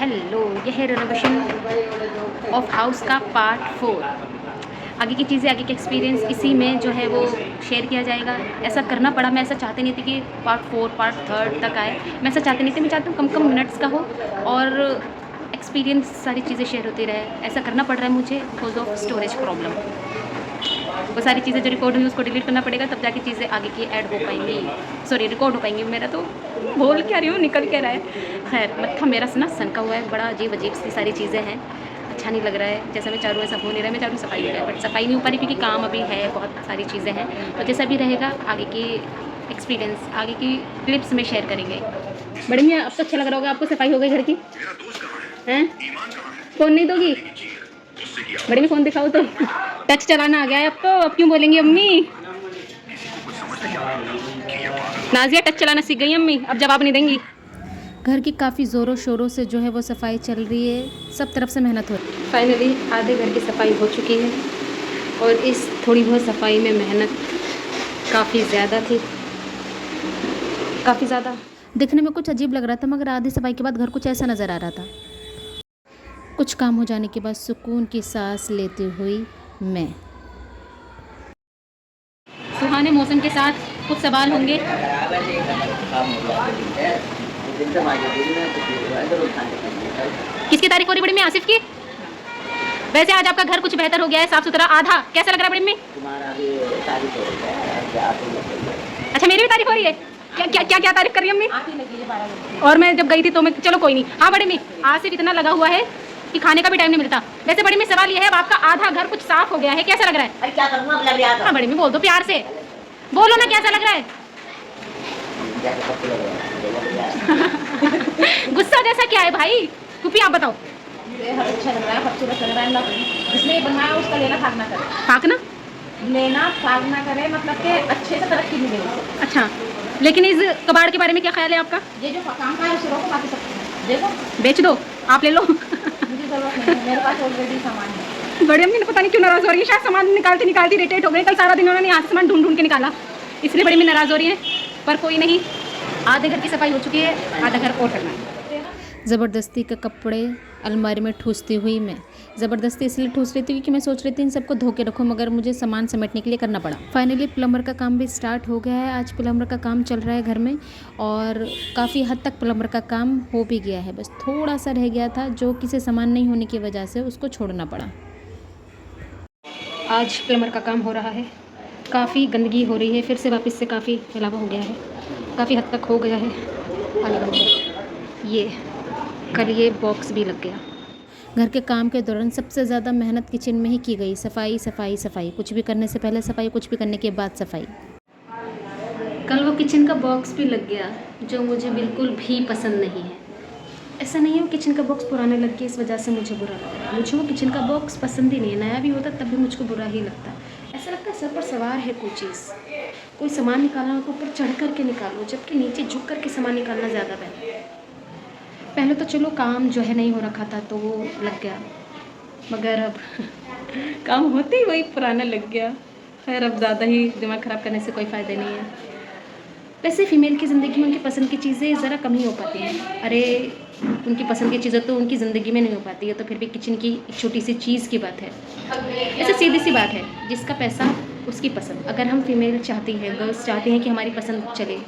Hello, यह है renovation of house का पार्ट 4। आगे की चीज़ें, आगे के एक्सपीरियंस इसी में जो है वो शेयर किया जाएगा। ऐसा करना पड़ा, मैं ऐसा चाहती नहीं थी कि पार्ट 4 पार्ट 3 तक आए। मैं ऐसा चाहती नहीं थी, मैं चाहती हूँ कम कम मिनट्स का हो और एक्सपीरियंस सारी चीज़ें शेयर होती रहे। ऐसा करना पड़ रहा है मुझे बिकॉज ऑफ स्टोरेज प्रॉब्लम। वो सारी चीज़ें जो रिकॉर्ड हुई उसको डिलीट करना पड़ेगा, तब जाके चीज़ें आगे की ऐड हो पाएंगी, सॉरी रिकॉर्ड हो पाएंगी। मेरा तो बोल क्या रही हूँ, निकल क्या रहा है। खैर, मत्था मेरा ना सनका हुआ है, बड़ा अजीब अजीब सी सारी चीज़ें हैं, अच्छा नहीं लग रहा है। जैसा मैं चाह रही हूँ ऐसा हो नहीं रहा है। मैं चाह रही हूँ सफाई हो जाए, बट सफाई नहीं हो पा रही क्योंकि काम अभी है, बहुत सारी चीज़ें हैं। तो जैसा भी रहेगा आगे की एक्सपीरियंस, आगे की क्लिप्स में शेयर करेंगे। बड़ी मियाँ, अब तो अच्छा लग रहा होगा आपको, सफाई हो गई घर की हैं? फ़ोन नहीं दोगी? बड़ी में फ़ोन दिखाओ तो। टच चलाना आ गया है अब क्यों बोलेंगी अम्मी? नाजिया टच चलाना सीख गई अम्मी, अब जवाब नहीं देंगी। घर की काफ़ी ज़ोरों शोरों से जो है वो सफाई चल रही है, सब तरफ से मेहनत हो रही है। फाइनली आधे घर की सफाई हो चुकी है और इस थोड़ी बहुत सफाई में मेहनत काफ़ी ज़्यादा थी, काफ़ी ज़्यादा। दिखने में कुछ अजीब लग रहा था, मगर आधी सफाई के बाद घर कुछ ऐसा नज़र आ रहा था। कुछ काम हो जाने के बाद सुकून की सांस लेती हुई मैं। सुहाने मौसम के साथ कुछ सवाल होंगे। किसकी तारीफ हो रही बड़ी में? आसिफ की। वैसे आज आपका घर कुछ बेहतर हो गया है, साफ सुथरा आधा। कैसा लग रहा है बड़ी में? अच्छा, मेरी भी तारीफ हो रही है? क्या क्या क्या क्या तारीफ कर रही है अम्मी? और मैं जब गई थी तो मैं, चलो कोई नहीं। हाँ बड़ी में, आसिफ इतना लगा हुआ है कि खाने का भी टाइम नहीं मिलता। वैसे बड़ी में सवाल ये है, अब आपका आधा घर कुछ साफ हो गया है, कैसा लग रहा है? अरे क्या करूँगा, अब लग रहा था। हाँ बड़ी में बोल दो प्यार से, बोलो ना कैसा लग रहा है। गुस्सा जैसा क्या है भाई, टूपी आप बताओ। अच्छा लग रहा है, खूबसूरत लग रहा है। जिसने बनाया उसका लेना भाग ना करे। फाक ना? लेना भाग ना करे मतलब कि अच्छे से तरक्की मिलेगी। अच्छा, लेकिन इस कबाड़ के बारे में क्या ख्याल है आपका? ये जो काम का है उसे रोको, बाकी सब देखो। बेच दो, आप ले लो। मुझे जरूरत नहीं है, मेरे पास ऑलरेडी सामान है। बड़ी अम्मी ने पता नहीं क्यों नाराज हो रही है, शायद सामान निकालती निकालती इरिटेट हो गई। कल सारा दिन उन्होंने यहाँ से सामान ढूंढ ढूंढ के निकाला, इसलिए बड़ी अम्मी नाराज हो रही है। पर कोई नहीं, आधे घर की सफाई हो चुकी है, आधा घर और करना है। ज़बरदस्ती के कपड़े अलमारी में ठूसती हुई मैं। ज़बरदस्ती इसलिए ठूस रही थी क्योंकि मैं सोच रही थी इन सबको धो के रखूँ, मगर मुझे सामान समेटने के लिए करना पड़ा। फाइनली प्लम्बर का काम भी स्टार्ट हो गया है। आज प्लम्बर का काम चल रहा है घर में और काफ़ी हद तक प्लम्बर का काम हो भी गया है। बस थोड़ा सा रह गया था जो किसी सामान नहीं होने की वजह से उसको छोड़ना पड़ा। आज प्लम्बर का काम हो रहा है, काफ़ी गंदगी हो रही है, फिर से वापस से काफ़ी फैलावा हो गया है, काफ़ी हद तक हो गया है। ये कल ये बॉक्स भी लग गया। घर के काम के दौरान सबसे ज़्यादा मेहनत किचन में ही की गई। सफाई सफाई सफाई, कुछ भी करने से पहले सफाई, कुछ भी करने के बाद सफाई। कल वो किचन का बॉक्स भी लग गया जो मुझे बिल्कुल भी पसंद नहीं है। ऐसा नहीं है वो किचन का बॉक्स पुराने लग गया इस वजह से मुझे बुरा लग रहा है। मुझे वो किचन का बॉक्स पसंद ही नहीं है, नया भी होता तब भी मुझको बुरा ही लगता है। ऐसा लगता है सर पर सवार है कोई चीज़, कोई सामान निकालना हो तो ऊपर चढ़ करके निकालो, जबकि नीचे झुक करके सामान निकालना ज़्यादा बेहतर है। पहले तो चलो काम जो है नहीं हो रखा था तो वो लग गया, मगर अब काम होते ही वही पुराना लग गया। खैर, अब ज़्यादा ही दिमाग ख़राब करने से कोई फ़ायदा नहीं है। वैसे फ़ीमेल की ज़िंदगी में उनकी पसंद की चीज़ें ज़रा कम ही हो पाती हैं। अरे, उनकी पसंद की चीज़ें तो उनकी ज़िंदगी में नहीं हो पाती है, तो फिर भी किचन की एक छोटी सी चीज़ की बात है। ऐसे सीधी सी बात है, जिसका पैसा उसकी पसंद। अगर हम फीमेल चाहती हैं, गर्ल्स चाहती हैं कि हमारी पसंद चले,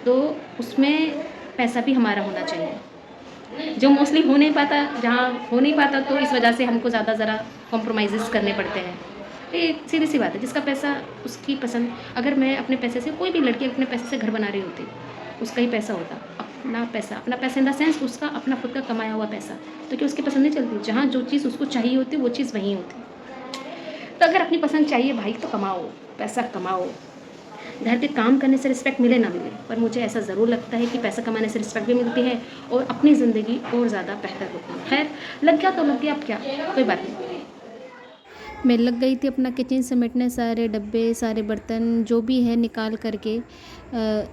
तो उसमें पैसा भी हमारा होना चाहिए, जो मोस्टली हो नहीं पाता। जहाँ हो नहीं पाता तो इस वजह से हमको ज़्यादा ज़रा कॉम्प्रोमाइज़ करने पड़ते हैं। ये सीधी सी बात है, जिसका पैसा उसकी पसंद। अगर मैं अपने पैसे से, कोई भी लड़की अपने पैसे से घर बना रही होती, उसका ही पैसा होता, अपना पैसा इन द सेंस उसका अपना खुद का कमाया हुआ पैसा, तो क्या उसकी पसंद नहीं चलती? जहाँ जो चीज़ उसको चाहिए होती वो चीज़ वहीं होती। तो अगर अपनी पसंद चाहिए भाई तो कमाओ, पैसा कमाओ। घर के काम करने से रिस्पेक्ट मिले ना मिले, पर मुझे ऐसा ज़रूर लगता है कि पैसा कमाने से रिस्पेक्ट भी मिलती है और अपनी ज़िंदगी और ज़्यादा बेहतर होती है। खैर, लग गया तो लग गया, अब क्या, कोई बात नहीं। मैं लग गई थी अपना किचन समेटने, सारे डब्बे, सारे बर्तन जो भी है निकाल करके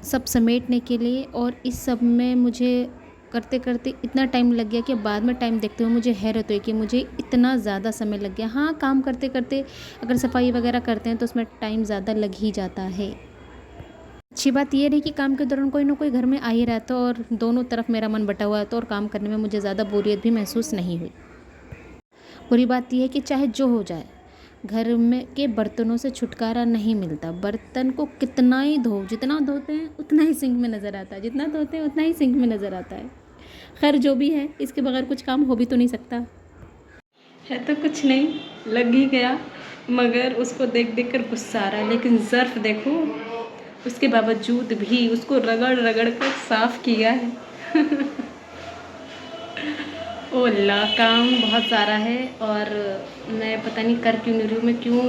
सब समेटने के लिए। और इस सब में मुझे करते करते इतना टाइम लग गया कि बाद में टाइम देखते हुए मुझे हैरत हुई कि मुझे इतना ज़्यादा समय लग गया। हाँ, काम करते करते अगर सफाई वगैरह करते हैं तो उसमें टाइम ज़्यादा लग ही जाता है। अच्छी बात ये रही कि काम के दौरान कोई ना कोई घर में आ ही रहा था और दोनों तरफ मेरा मन बटा हुआ था और काम करने में मुझे ज़्यादा बोरियत भी महसूस नहीं हुई। बुरी बात यह है कि चाहे जो हो जाए, घर में के बर्तनों से छुटकारा नहीं मिलता। बर्तन को कितना ही धो, जितना धोते हैं उतना ही सिंक में नज़र आता है, जितना धोते हैं उतना ही सिंक में नज़र आता है। खैर जो भी है, इसके बगैर कुछ काम हो भी तो नहीं सकता। है तो कुछ नहीं, लग ही गया, मगर उसको देख देख कर गुस्सा आ रहा है। लेकिन ज़र्फ़ देखो, उसके बावजूद भी उसको रगड़ रगड़ कर साफ़ किया है। ओला काम बहुत सारा है और मैं पता नहीं कर क्यों नहीं रही हूँ। मैं क्यों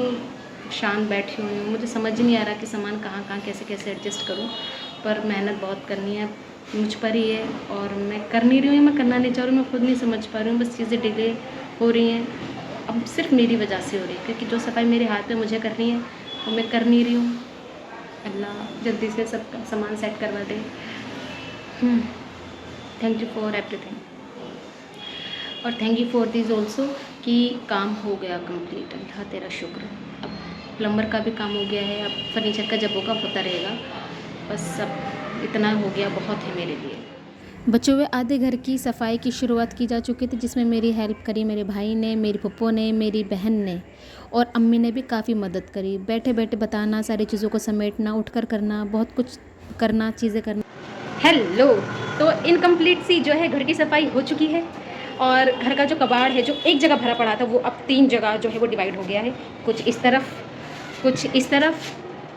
शांत बैठी हुई हूँ, मुझे समझ ही नहीं आ रहा कि सामान कहाँ कहाँ कैसे कैसे एडजस्ट करूँ। पर मेहनत बहुत करनी है, मुझ पर ही है और मैं कर नहीं रही हूँ। मैं करना नहीं चाह रही हूँ, मैं खुद नहीं समझ पा रही हूँ। बस चीज़ें डिले हो रही हैं, अब सिर्फ मेरी वजह से हो रही है, क्योंकि जो सफाई मेरे हाथ में मुझे करनी है वो मैं कर नहीं रही हूँ। अल्लाह जल्दी से सबका सामान सेट करवा दे। थैंक यू फॉर एवरीथिंग और thank you for this also कि काम हो गया कंप्लीट। अल्लाह तेरा शुक्र। अब प्लम्बर का भी काम हो गया है, अब फर्नीचर का जब होगा होता रहेगा। बस अब इतना हो गया बहुत है मेरे लिए। बचे हुए आधे घर की सफाई की शुरुआत की जा चुकी थी, जिसमें मेरी हेल्प करी मेरे भाई ने, मेरी फुप्पो ने, मेरी बहन ने और अम्मी ने भी काफ़ी मदद करी। बैठे बैठे बताना, सारी चीज़ों को समेटना, उठकर करना, बहुत कुछ करना, चीज़ें करना। हेलो, तो इनकम्प्लीट सी जो है घर की सफाई हो चुकी है और घर का जो कबाड़ है जो एक जगह भरा पड़ा था वो अब 3 जगह जो है वो डिवाइड हो गया है। कुछ इस तरफ, कुछ इस तरफ,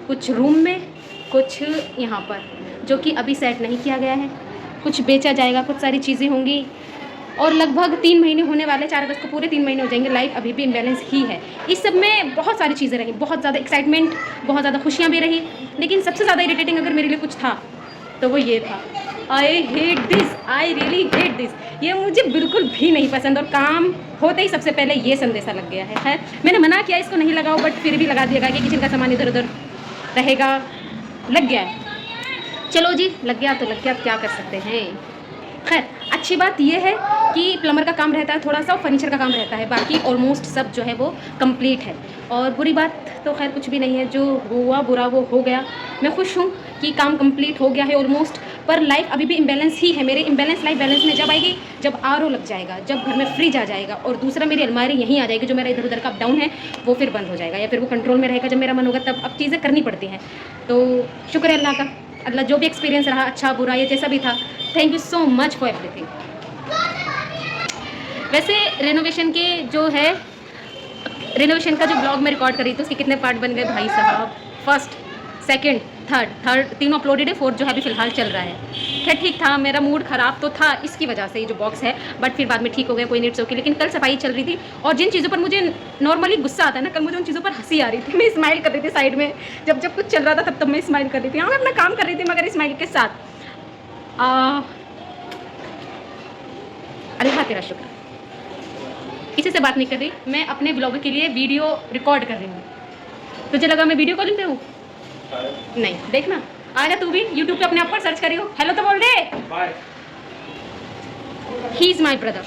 कुछ रूम में, कुछ यहाँ पर, जो कि अभी सेट नहीं किया गया है। कुछ बेचा जाएगा, कुछ सारी चीज़ें होंगी और लगभग 3 महीने होने वाले। 4 अगस्त को पूरे 3 महीने हो जाएंगे। लाइफ अभी भी इम्बैलेंस ही है। इस सब में बहुत सारी चीज़ें रही, बहुत ज़्यादा एक्साइटमेंट, बहुत ज़्यादा खुशियाँ भी रही, लेकिन सबसे ज़्यादा इरिटेटिंग अगर मेरे लिए कुछ था तो वो ये था, I hate this, I really hate this. ये मुझे बिल्कुल भी नहीं पसंद और काम होते ही सबसे पहले ये संदेशा लग गया है। खैर मैंने मना किया इसको नहीं लगाओ, बट फिर भी लगा दिया गया कि किचन का सामान इधर उधर रहेगा। लग गया है, चलो जी, लग गया तो लग गया, क्या कर सकते हैं। खैर अच्छी बात यह है कि प्लम्बर का काम रहता है थोड़ा सा और फर्नीचर का काम रहता है, बाकी ऑलमोस्ट सब जो है वो कंप्लीट है। और बुरी बात तो खैर कुछ भी नहीं है, जो हुआ बुरा वो हो गया। मैं खुश हूँ कि काम कंप्लीट हो गया है ऑलमोस्ट, पर लाइफ अभी भी इम्बैलेंस ही है। मेरे इम्बैलेंस लाइफ बैलेंस में जब आएगी, जब आरओ लग जाएगा, जब घर में फ्रिज आ जाएगा और दूसरा मेरी अलमारी यहीं आ जाएगी, जो मेरा इधर उधर का अप डाउन है वो फिर बंद हो जाएगा, या फिर वो कंट्रोल में रहेगा जब मेरा मन होगा तब। अब चीज़ें करनी पड़ती हैं, तो शुक्र है अल्लाह का। अल्लाह जो भी एक्सपीरियंस रहा, अच्छा बुरा या जैसा भी था, thank you so much for everything. वैसे रेनोवेशन के जो है, रेनोवेशन का जो ब्लॉग मैं रिकॉर्ड कर रही थी उसके कितने पार्ट बन गए भाई साहब। फर्स्ट, सेकंड, थर्ड तीनों अपलोडेड है, फोर्थ जो है अभी फ़िलहाल चल रहा है। खैर ठीक था, मेरा मूड ख़राब तो था इसकी वजह से, ये जो बॉक्स है, बट फिर बाद में ठीक हो गया, कोई नीड्स ओके। लेकिन कल सफाई चल रही थी और जिन चीज़ों पर मुझे नॉर्मली गुस्सा आता है ना, कल मुझे उन चीज़ों पर हंसी आ रही थी। मैं स्माइल कर रही थी साइड में, जब जब कुछ चल रहा था तब मैं स्माइल कर रही थी। हाँ मैं अपना काम कर रही थी मगर स्माइल के साथ। अल्लाह तेरा शुक्र। किसी से बात नहीं कर रही, मैं अपने ब्लॉग के लिए वीडियो रिकॉर्ड कर रही हूँ। तुझे लगा मैं वीडियो कॉलिंग पे हूँ? नहीं, देखना आजा तू भी यूट्यूब पे अपने आप पर सर्च करियो, हेलो तो बोल दे। He is my brother.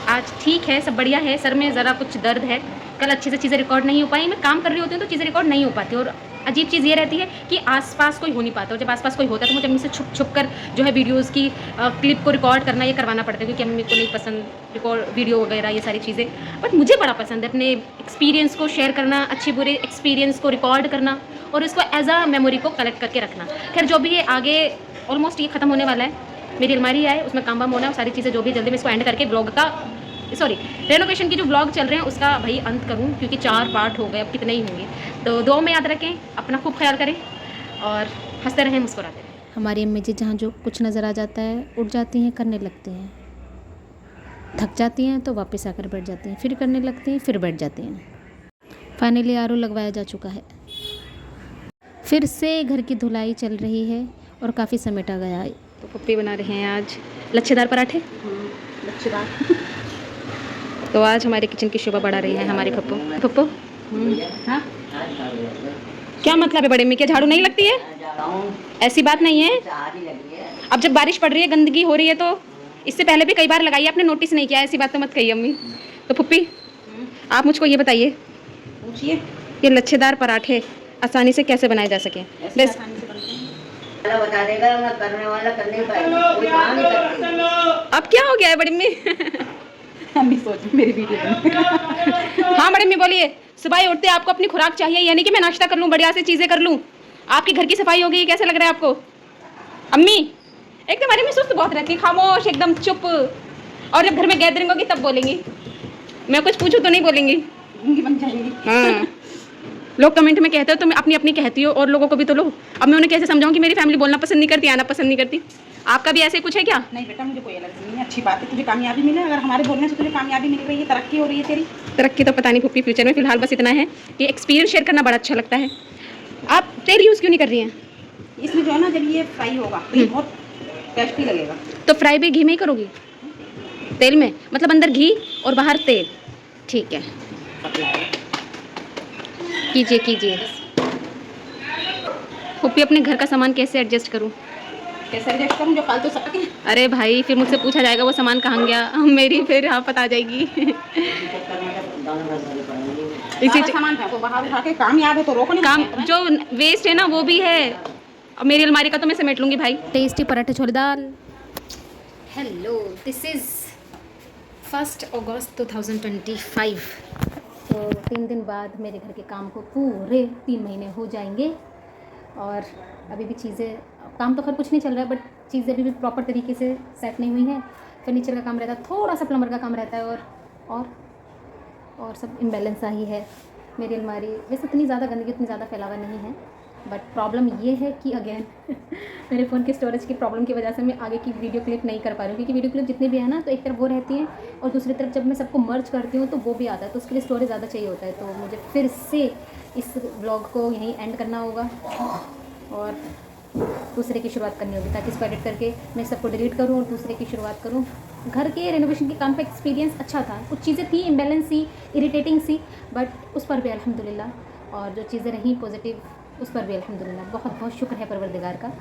आज ठीक है, सब बढ़िया है, सर में ज़रा कुछ दर्द है, कल अच्छे से चीज़ें रिकॉर्ड नहीं हो पाई। मैं काम कर रही होती हूँ तो चीज़ें रिकॉर्ड नहीं हो पाती, और अजीब चीज़ ये रहती है कि आसपास कोई हो नहीं पाता, और जब आसपास कोई होता है तो मुझे अम्मी से छुप छुप कर जो है वीडियोज़ की क्लिप को रिकॉर्ड करना, ये करवाना पड़ता है, क्योंकि अम्मी को नहीं पसंद रिकॉर्ड वीडियो वगैरह ये सारी चीज़ें। बट मुझे बड़ा पसंद है अपने एक्सपीरियंस को शेयर करना, अच्छे बुरे एक्सपीरियंस को रिकॉर्ड करना और इसको एज आ मेमोरी को कलेक्ट करके रखना। खैर जो भी है, आगे ऑलमोस्ट ये ख़त्म होने वाला है। मेरी अलमारी है, उसमें काम वाम होना है, सारी चीज़ें जो भी जल्दी में इसको एंड करके ब्लॉग का, सॉरी रेनोवेशन की जो ब्लॉग चल रहे हैं उसका भाई अंत करूं, क्योंकि 4 पार्ट हो गए, अब कितने ही होंगे। तो दुआ में याद रखें, अपना खूब ख्याल करें और हंसते रहें, मुस्कुराते रहें। हमारी अम्मी जी जहाँ जो कुछ नज़र आ जाता है उठ जाती हैं, करने लगती हैं, थक जाती हैं तो वापस आकर बैठ जाती हैं, फिर करने लगती हैं, फिर बैठ जाती हैं। फाइनली आरओ लगवाया जा चुका है, फिर से घर की धुलाई चल रही है और काफ़ी समेटा गया है। तो पप्पी बना रहे हैं आज लच्छेदार पराठे। लच्छेदार तो आज हमारे किचन की शोभा बढ़ा रही है हमारी पप्पो। पप्पो हाँ, क्या मतलब है बड़े में, क्या झाड़ू नहीं लगती है? ऐसी बात नहीं है, अब जब बारिश पड़ रही है, गंदगी हो रही है, तो इससे पहले भी कई बार लगाई, आपने नोटिस नहीं किया, ऐसी बात तो मत कहिए अम्मी। तो पुप्पी आप मुझको ये बताइए, ये लच्छेदार पराठे आसानी से कैसे बनाए जा सके? बता देगा, मैं करने वाला कर नहीं पाएगा, कोई काम नहीं करती। अब क्या हो गया है बड़ी अम्मी? अम्मी सोच मेरी वीडियो हाँ बड़ी अम्मी बोलिए। सुबह उठते आपको अपनी खुराक चाहिए, यानी कि मैं नाश्ता कर लूँ, बढ़िया से चीज़ें कर लूँ, आपके घर की सफाई हो गई, कैसे लग रहा है आपको? अम्मी एकदम हमारी में सुस्त बहुत रहती है, खामोश एकदम चुप, और जब घर में गैदरिंग होगी तब बोलेंगी, मैं कुछ पूछूँ तो नहीं बोलेंगी, बन जाएंगी। हाँ लोग कमेंट में कहते हो तो मैं अपनी अपनी कहती हूँ, और लोगों को भी तो लो। अब मैं उन्हें कैसे समझाऊँ कि मेरी फैमिली बोलना पसंद नहीं करती, आना पसंद नहीं करती। आपका भी ऐसे कुछ है क्या? नहीं बेटा, मुझे कोई एलर्जी नहीं है, अच्छी बात है, तुझे कामयाबी मिले, अगर हमारे बोलने से तुझे कामयाबी मिल रही है, तरक्की हो रही है तेरी। तरक्की तो पता नहीं पुप्पी फ्यूचर में, फिलहाल बस इतना है कि एक्सपीरियंस शेयर करना बड़ा अच्छा लगता है। आप तेल यूज़ क्यों नहीं कर रही हैं? इसमें जो है ना, जब ये फ्राई होगा तो ये बहुत टेस्टी लगेगा। तो फ्राई भी घी में ही करोगी? तेल में मतलब अंदर घी और बाहर तेल, ठीक है कीजिए कीजिए। पुप्पी अपने घर का सामान कैसे एडजस्ट करूँ? कैसे एडजस्ट करूँ जो फालतू सब? अरे भाई फिर मुझसे पूछा जाएगा वो सामान कहाँ गया, मेरी फिर हाँ पता आ जाएगी। इसी सामान था तो बाहर उठा के, काम याद है तो रोको नहीं। काम जो वेस्ट है ना वो भी है, और मेरी अलमारी का तो मैं समेट लूँगी भाई। टेस्टी पराठे छोले दाल। हेलो, दिस इज़ 1 अगस्त 2025। तो 3 दिन बाद मेरे घर के काम को पूरे 3 महीने हो जाएंगे, और अभी भी चीज़ें, काम तो खैर कुछ नहीं चल रहा है, बट चीज़ें अभी भी प्रॉपर तरीके से सेट नहीं हुई हैं। फर्नीचर का काम रहता है, थोड़ा सा प्लम्बर का काम रहता है, और सब इम्बैलेंस सा ही है। मेरी अलमारी वैसे इतनी ज़्यादा गंदगी, इतनी ज़्यादा फैलावा नहीं है, बट प्रॉब्लम ये है कि अगेन मेरे फ़ोन के स्टोरेज की प्रॉब्लम की वजह से मैं आगे की वीडियो क्लिप नहीं कर पा रही हूँ, क्योंकि वीडियो क्लिप जितनी भी है ना, तो एक तरफ वो रहती हैं और दूसरी तरफ जब मैं सबको मर्ज करती हूँ तो वो भी आता है, तो उसके लिए स्टोरेज ज़्यादा चाहिए होता है। तो मुझे फिर से इस व्लॉग को यहीं एंड करना होगा और दूसरे की शुरुआत करनी होगी, ताकि इसको एडिट करके मैं सबको डिलीट करूँ और दूसरे की शुरुआत करूँ। घर के रेनोवेशन के काम का एक्सपीरियंस अच्छा था, कुछ चीज़ें थी इम्बैलेंस सी, इरिटेटिंग सी, बट उस पर भी अल्हम्दुलिल्लाह, और जो चीज़ें रहीं पॉजिटिव उस पर भी अल्हम्दुलिल्लाह। बहुत बहुत शुक्र है परवरदिगार का,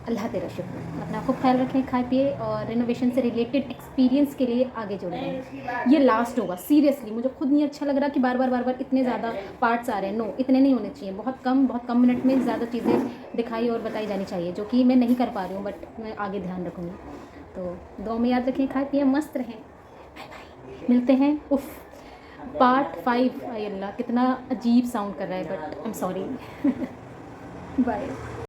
अल्लाह तेरा शुक्र। अपना खूब ख्याल रखें, खाए पिए, और रेनोवेशन से रिलेटेड एक्सपीरियंस के लिए आगे जुड़ रहें। ये लास्ट होगा, सीरियसली मुझे खुद नहीं अच्छा लग रहा कि बार बार इतने ज़्यादा पार्ट्स आ रहे हैं। नो, इतने नहीं होने चाहिए, बहुत कम मिनट में ज़्यादा चीज़ें दिखाई और बताई जानी चाहिए, जो कि मैं नहीं कर पा रही हूँ, बट मैं आगे ध्यान रखूँगी। तो दुआ में याद रखें, खाए पिए, मस्त रहें। बाय बाय, मिलते हैं। उफ, पार्ट 5, अल्लाह कितना अजीब साउंड कर रहा है, but I am sorry. Bye.